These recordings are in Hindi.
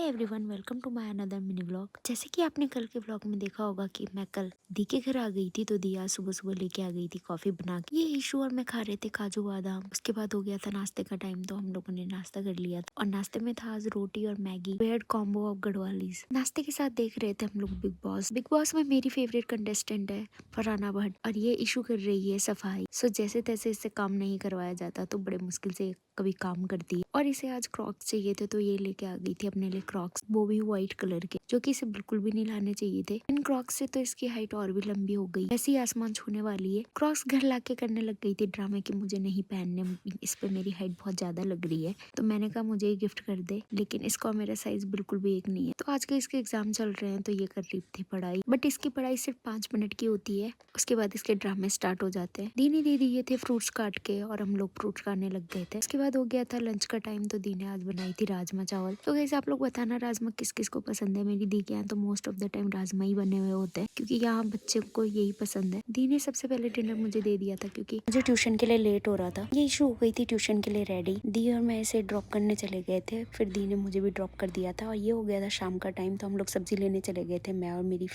Everyone, welcome to my another mini vlog. जैसे कि आपने कल के व्लॉग में देखा होगा कि मैं कल दी के घर आ गई थी, तो दिया सुबह सुबह लेके आ गई थी कॉफी बना के। ये ईशू और मैं खा रहे थे काजू बादाम। उसके बाद हो गया था नाश्ते का टाइम, तो हम लोगों ने नाश्ता कर लिया था और नाश्ते में था आज रोटी और मैगी, वेयर्ड कॉम्बो ऑफ गढ़वालीज। नाश्ते के साथ देख रहे थे हम लोग बिग बॉस। बिग बॉस में मेरी फेवरेट कंटेस्टेंट है फरहाना भट्ट और ये इशू कर रही है सफाई। सो जैसे तैसे इससे काम नहीं करवाया जाता तो बड़े मुश्किल से कभी काम करती है। और इसे आज क्रॉक्स चाहिए थे, तो ये लेके आ गई थी अपने लिए क्रॉक्स, वो भी व्हाइट कलर के, जो कि इसे बिल्कुल भी नहीं लाने चाहिए थे। इन क्रॉक्स से तो इसकी हाइट और भी लंबी हो गई, ऐसी आसमान छूने वाली है। क्रॉक्स घर लाके करने लग गई थी ड्रामे कि मुझे नहीं पहनने, इस पे मेरी हाइट बहुत ज्यादा लग रही है। तो मैंने कहा मुझे ही गिफ्ट कर दे, लेकिन इसका मेरा साइज बिल्कुल भी एक नहीं है। तो आज के इसके एग्जाम चल रहे हैं, तो ये कर रही थी पढ़ाई, बट इसकी पढ़ाई सिर्फ 5 मिनट की होती है। उसके बाद इसके ड्रामे स्टार्ट हो जाते हैं। दी ने दे दिए थे फ्रूट्स काट के और हम लोग फ्रूट्स खाने लग गए थे। उसके बाद हो गया था लंच का टाइम, तो दी ने आज बनाई थी राजमा चावल। तो गाइस आप लोग बताना राजमा किस किस को पसंद है। मेरी दी के यहाँ तो मोस्ट ऑफ द टाइम राजमा ही बने हुए होते हैं, क्योंकि यहाँ बच्चे को यही पसंद है। दी ने सबसे पहले डिनर मुझे दे दिया था, क्योंकि मुझे ट्यूशन के लिए लेट हो रहा था। ये इशू हो गई थी ट्यूशन के लिए रेडी। दी और मैं इसे ड्रॉप करने चले गए थे, फिर दी ने मुझे भी ड्रॉप कर दिया था और ये हो गया था शाम का टाइम। तो हम लोग सब्जी लेने चले गए थे, मैं और मेरी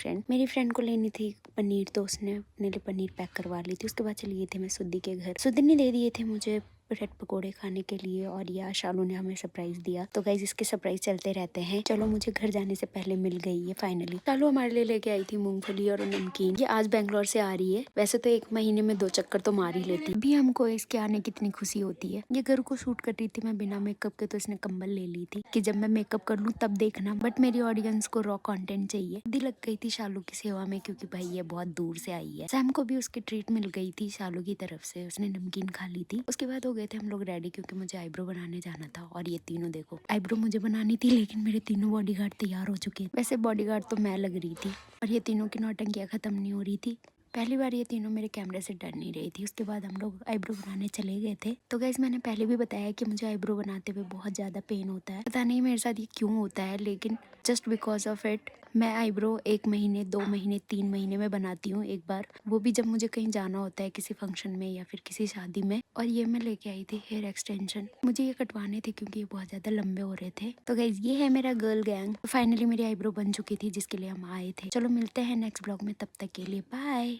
फ्रेंड को लेनी थी पनीर, तो उसने अपने लिए पनीर पैक करवा ली थी। उसके बाद चली गई थी मैं सुद्दी के घर। सुद्दी ने दे दिए थे मुझे ब्रेड पकोड़े खाने के लिए और या शालू ने हमें सरप्राइज दिया। तो गाइज इसके सरप्राइज चलते रहते हैं। चलो मुझे घर जाने से पहले मिल गई है फाइनली। शालू हमारे लिए लेके आई थी मूंगफली और नमकीन। ये आज बेंगलोर से आ रही है। वैसे तो 1 महीने में 2 चक्कर तो मार ही लेती। अभी हमको इसके आने की कितनी खुशी होती है। ये घर को शूट कर रही थी मैं बिना मेकअप के, तो इसने कंबल ले ली थी कि जब मैं मेकअप कर लूँ तब देखना, बट मेरी ऑडियंस को रॉ कंटेंट चाहिए। दी लग गई थी शालू की सेवा में, क्योंकि भाई ये बहुत दूर से आई है। सैम को भी उसकी ट्रीट मिल गई थी शालू की तरफ से, उसने नमकीन खा ली थी। उसके बाद हो गए थे हम लोग रेडी, क्योंकि मुझे आईब्रो बनाने जाना था। और ये तीनों देखो, आईब्रो मुझे बनानी थी, लेकिन मेरे तीनों बॉडीगार्ड तैयार हो चुके हैं। वैसे बॉडीगार्ड तो मैं लग रही थी और ये तीनों की नौटंकियां खत्म नहीं हो रही थी। पहली बार ये तीनों मेरे कैमरे से डर नहीं रही थी। उसके बाद हम लोग आईब्रो बनाने चले गए थे। तो गाइस मैंने पहले भी बताया कि मुझे आईब्रो बनाते हुए बहुत ज्यादा पेन होता है। पता नहीं मेरे साथ ये क्यों होता है, लेकिन जस्ट बिकॉज ऑफ इट मैं आईब्रो 1 महीने 2 महीने 3 महीने में बनाती हूँ एक बार, वो भी जब मुझे कहीं जाना होता है किसी फंक्शन में या फिर किसी शादी में। और ये मैं लेके आई थी हेयर एक्सटेंशन, मुझे ये कटवाने थे क्योंकि ये बहुत ज्यादा लंबे हो रहे थे। तो गाइस ये है मेरा गर्ल गैंग। फाइनली मेरी आईब्रो बन चुकी थी जिसके लिए हम आए थे। चलो मिलते हैं नेक्स्ट ब्लॉग में, तब तक के लिए बाय।